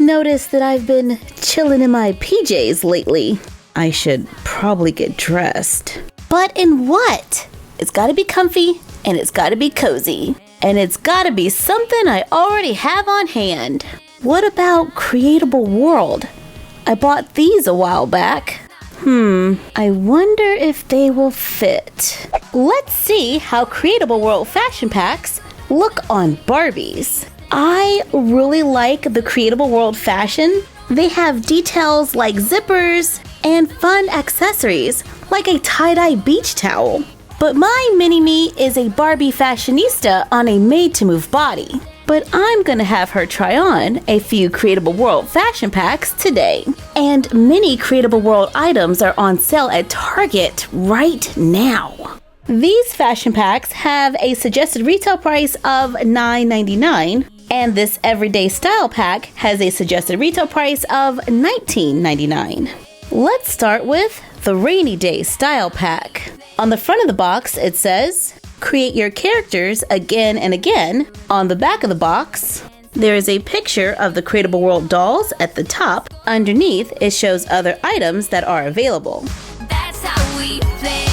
noticed that I've been chilling in my PJs lately. I should probably get dressed. But in what? It's gotta be comfy, and it's gotta be cozy. And it's gotta be something I already have on hand. What about Creatable World? I bought these a while back. I wonder if they will fit. Let's see how Creatable World fashion packs look on Barbies. I really like the Creatable World fashion. They have details like zippers and fun accessories like a tie-dye beach towel. But my mini-me is a Barbie fashionista on a made-to-move body. But I'm gonna have her try on a few Creatable World fashion packs today. And many Creatable World items are on sale at Target right now. These fashion packs have a suggested retail price of $9.99, and this Everyday Style pack has a suggested retail price of $19.99. Let's start with the Rainy Day Style pack. On the front of the box, it says, "Create your characters again and again." On the back of the box, there is a picture of the Creatable World dolls at the top. Underneath, it shows other items that are available. That's how we play.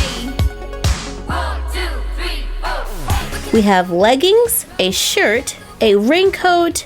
1, 2, 3, 4. We have leggings, a shirt, a raincoat,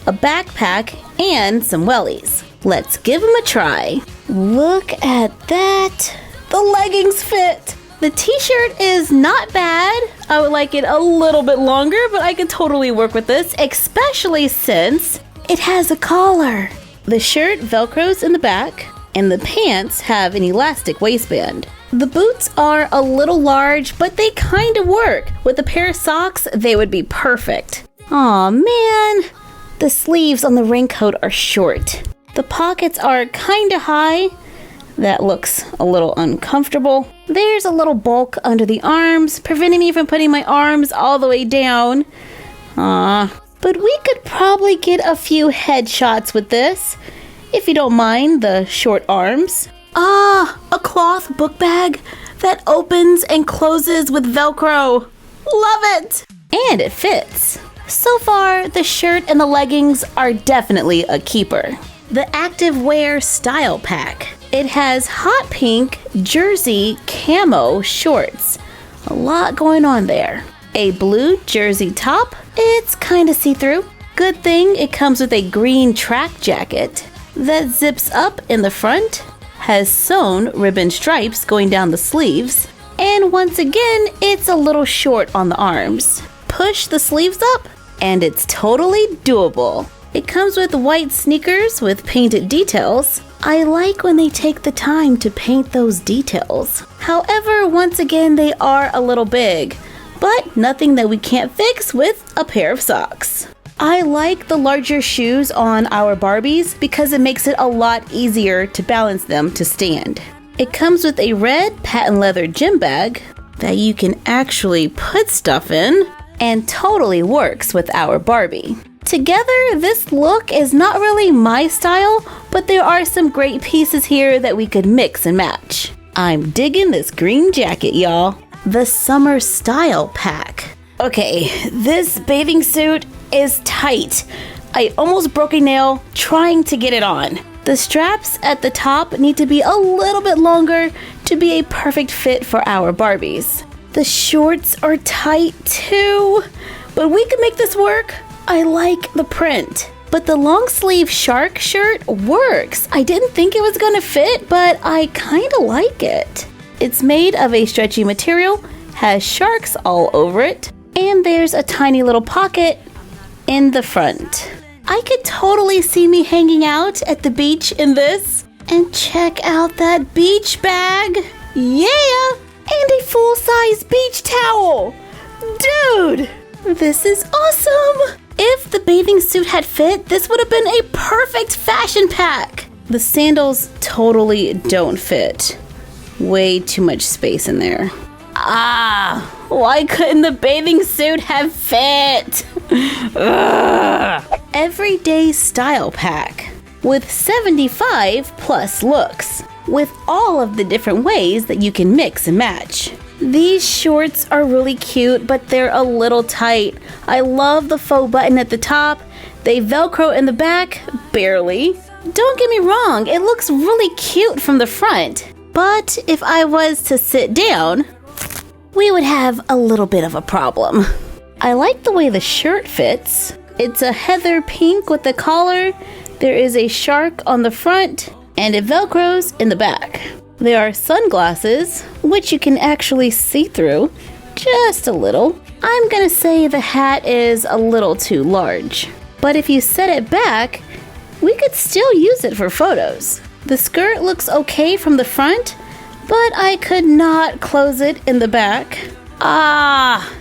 a backpack, and some wellies. Let's give them a try. Look at that. The leggings fit. The t-shirt is not bad. I would like it a little bit longer, but I could totally work with this, especially since it has a collar. The shirt velcros in the back, and the pants have an elastic waistband. The boots are a little large, but they kind of work. With a pair of socks, they would be perfect. Aw, man. The sleeves on the raincoat are short. The pockets are kind of high. That looks a little uncomfortable. There's a little bulk under the arms, preventing me from putting my arms all the way down. But we could probably get a few headshots with this, if you don't mind the short arms. A cloth book bag that opens and closes with Velcro. Love it! And it fits. So far, the shirt and the leggings are definitely a keeper. The Active Wear Style pack. It has hot pink jersey camo shorts. A lot going on there. A blue jersey top. It's kind of see-through. Good thing it comes with a green track jacket that zips up in the front, has sewn ribbon stripes going down the sleeves, and once again, it's a little short on the arms. Push the sleeves up, and it's totally doable. It comes with white sneakers with painted details. I like when they take the time to paint those details. However, once again, they are a little big, but nothing that we can't fix with a pair of socks. I like the larger shoes on our Barbies because it makes it a lot easier to balance them to stand. It comes with a red patent leather gym bag that you can actually put stuff in and totally works with our Barbie. Together, this look is not really my style, but there are some great pieces here that we could mix and match. I'm digging this green jacket, y'all. The Summer Style pack. Okay, this bathing suit is tight. I almost broke a nail trying to get it on. The straps at the top need to be a little bit longer to be a perfect fit for our Barbies. The shorts are tight too, but we can make this work. I like the print, but the long sleeve shark shirt works. I didn't think it was gonna fit, but I kinda like it. It's made of a stretchy material, has sharks all over it, and there's a tiny little pocket in the front. I could totally see me hanging out at the beach in this. And check out that beach bag. Yeah! And a full-size beach towel. Dude, this is awesome. If the bathing suit had fit, this would have been a perfect fashion pack. The sandals totally don't fit. Way too much space in there. Why couldn't the bathing suit have fit? Everyday Style pack with 75 plus looks, with all of the different ways that you can mix and match. These shorts are really cute, but they're a little tight. I love the faux button at the top. They Velcro in the back, barely. Don't get me wrong, it looks really cute from the front. But if I was to sit down, we would have a little bit of a problem. I like the way the shirt fits. It's a heather pink with the collar. There is a shark on the front, and it Velcros in the back. There are sunglasses, which you can actually see through, just a little. I'm gonna say the hat is a little too large. But if you set it back, we could still use it for photos. The skirt looks okay from the front, but I could not close it in the back.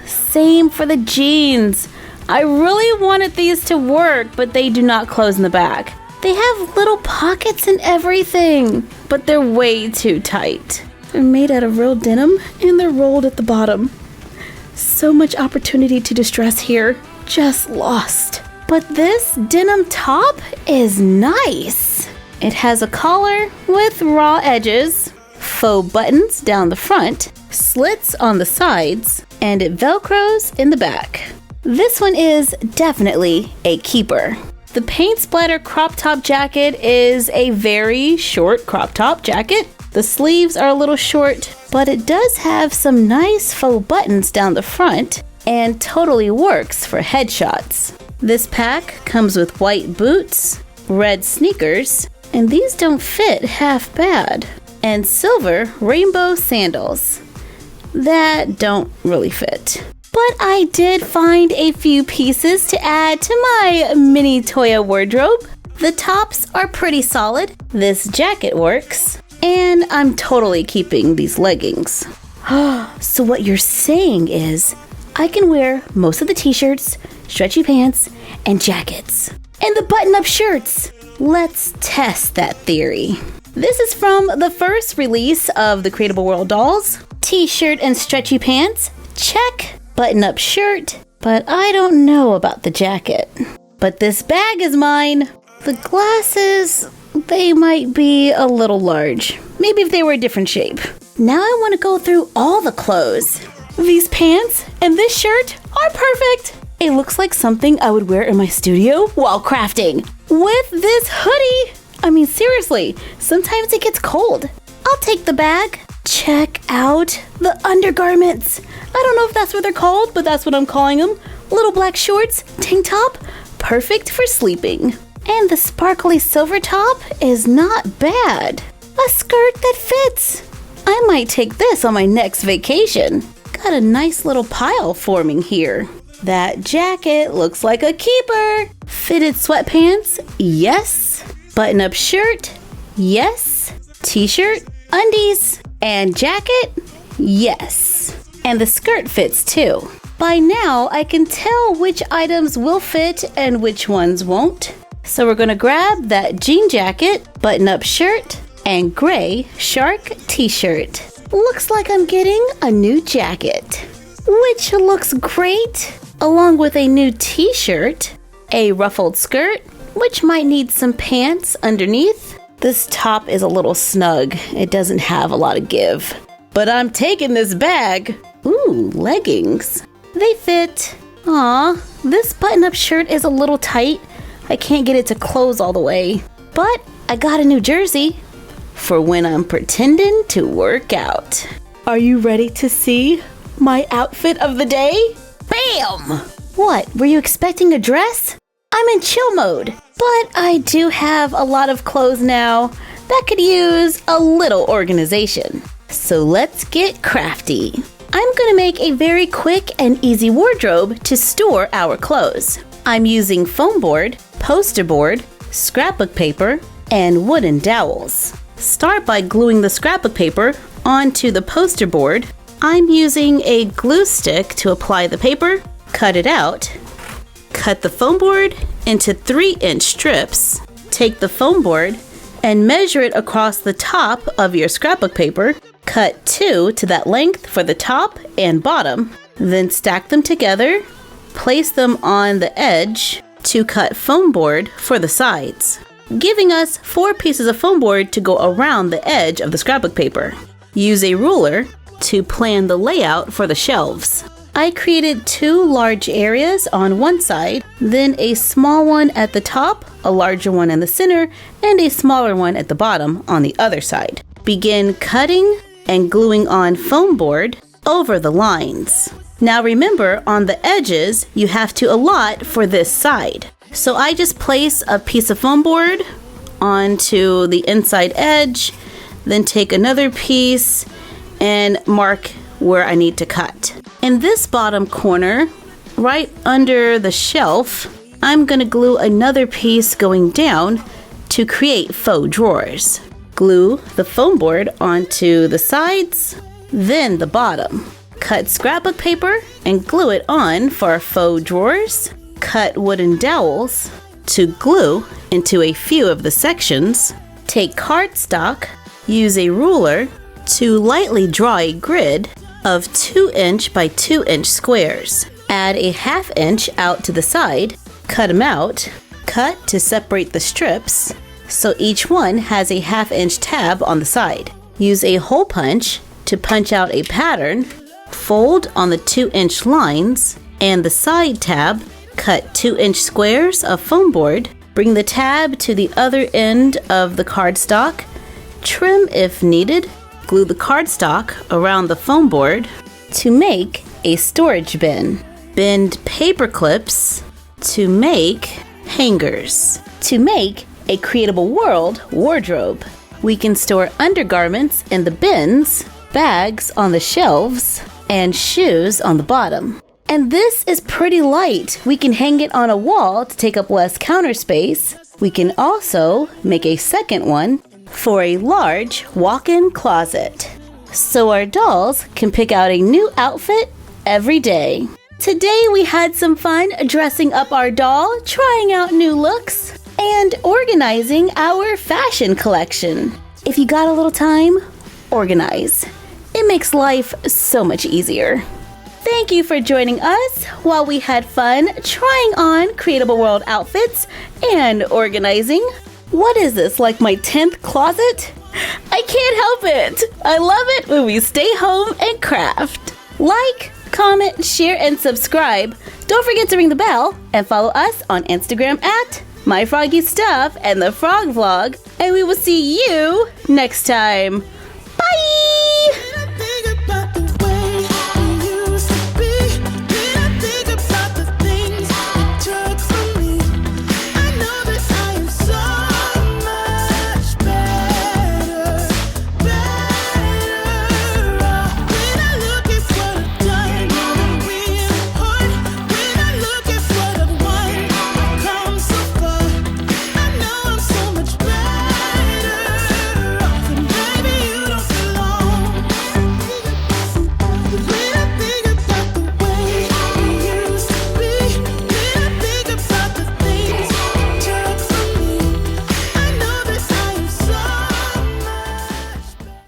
Same for the jeans. I really wanted these to work, but they do not close in the back. They have little pockets and everything, but they're way too tight. They're made out of real denim and they're rolled at the bottom. So much opportunity to distress here, just lost. But this denim top is nice. It has a collar with raw edges, faux buttons down the front, slits on the sides, and it Velcros in the back. This one is definitely a keeper. The paint splatter crop top jacket is a very short crop top jacket. The sleeves are a little short, but it does have some nice faux buttons down the front and totally works for headshots. This pack comes with white boots, red sneakers, and these don't fit half bad, and silver rainbow sandals that don't really fit. But I did find a few pieces to add to my mini Toya wardrobe. The tops are pretty solid. This jacket works. And I'm totally keeping these leggings. So what you're saying is I can wear most of the t-shirts, stretchy pants, and jackets. And the button-up shirts. Let's test that theory. This is from the first release of the Creatable World dolls. T-shirt and stretchy pants, check. Button-up shirt, but I don't know about the jacket. But this bag is mine. The glasses, they might be a little large. Maybe if they were a different shape. Now I want to go through all the clothes. These pants and this shirt are perfect. It looks like something I would wear in my studio while crafting. With this hoodie, I mean seriously, sometimes it gets cold. I'll take the bag. Check out the undergarments. I don't know if that's what they're called, but that's what I'm calling them. Little black shorts, tank top, perfect for sleeping. And the sparkly silver top is not bad. A skirt that fits. I might take this on my next vacation. Got a nice little pile forming here. That jacket looks like a keeper. Fitted sweatpants, yes. Button-up shirt, yes. T-shirt, undies, and jacket, yes. And the skirt fits too. By now, I can tell which items will fit and which ones won't. So we're gonna grab that jean jacket, button-up shirt, and gray shark t-shirt. Looks like I'm getting a new jacket, which looks great, along with a new t-shirt, a ruffled skirt, which might need some pants underneath. This top is a little snug. It doesn't have a lot of give. But I'm taking this bag. Ooh, leggings. They fit. Aw, this button-up shirt is a little tight. I can't get it to close all the way. But I got a new jersey for when I'm pretending to work out. Are you ready to see my outfit of the day? Bam! What, were you expecting a dress? I'm in chill mode, but I do have a lot of clothes now that could use a little organization. So let's get crafty. I'm gonna make a very quick and easy wardrobe to store our clothes. I'm using foam board, poster board, scrapbook paper, and wooden dowels. Start by gluing the scrapbook paper onto the poster board. I'm using a glue stick to apply the paper, cut it out, cut the foam board into 3-inch strips. Take the foam board and measure it across the top of your scrapbook paper. Cut 2 to that length for the top and bottom. Then stack them together. Place them on the edge to cut foam board for the sides, giving us 4 pieces of foam board to go around the edge of the scrapbook paper. Use a ruler to plan the layout for the shelves. I created 2 large areas on one side, then a small one at the top, a larger one in the center, and a smaller one at the bottom on the other side. Begin cutting and gluing on foam board over the lines. Now remember, on the edges, you have to allot for this side. So I just place a piece of foam board onto the inside edge, then take another piece and mark where I need to cut. In this bottom corner, right under the shelf, I'm going to glue another piece going down to create faux drawers. Glue the foam board onto the sides, then the bottom. Cut scrapbook paper and glue it on for our faux drawers. Cut wooden dowels to glue into a few of the sections. Take cardstock, use a ruler to lightly draw a grid of 2" by 2" squares. Add a 1/2 inch out to the side, cut them out, cut to separate the strips so each one has a 1/2 inch tab on the side. Use a hole punch to punch out a pattern, fold on the 2" lines and the side tab, cut 2" squares of foam board, bring the tab to the other end of the cardstock, trim if needed, glue the cardstock around the foam board to make a storage bin. Bend paper clips to make hangers. To make a Creatable World wardrobe. We can store undergarments in the bins, bags on the shelves, and shoes on the bottom. And this is pretty light. We can hang it on a wall to take up less counter space. We can also make a second one for a large walk-in closet, so our dolls can pick out a new outfit every day. Today we had some fun dressing up our doll, trying out new looks, and organizing our fashion collection. If you got a little time, organize. It makes life so much easier. Thank you for joining us while we had fun trying on Creatable World outfits and organizing. What is this, like my 10th closet? I can't help it. I love it when we stay home and craft. Like, comment, share, and subscribe. Don't forget to ring the bell and follow us on Instagram at MyFroggyStuff and The Frog Vlog. And we will see you next time. Bye!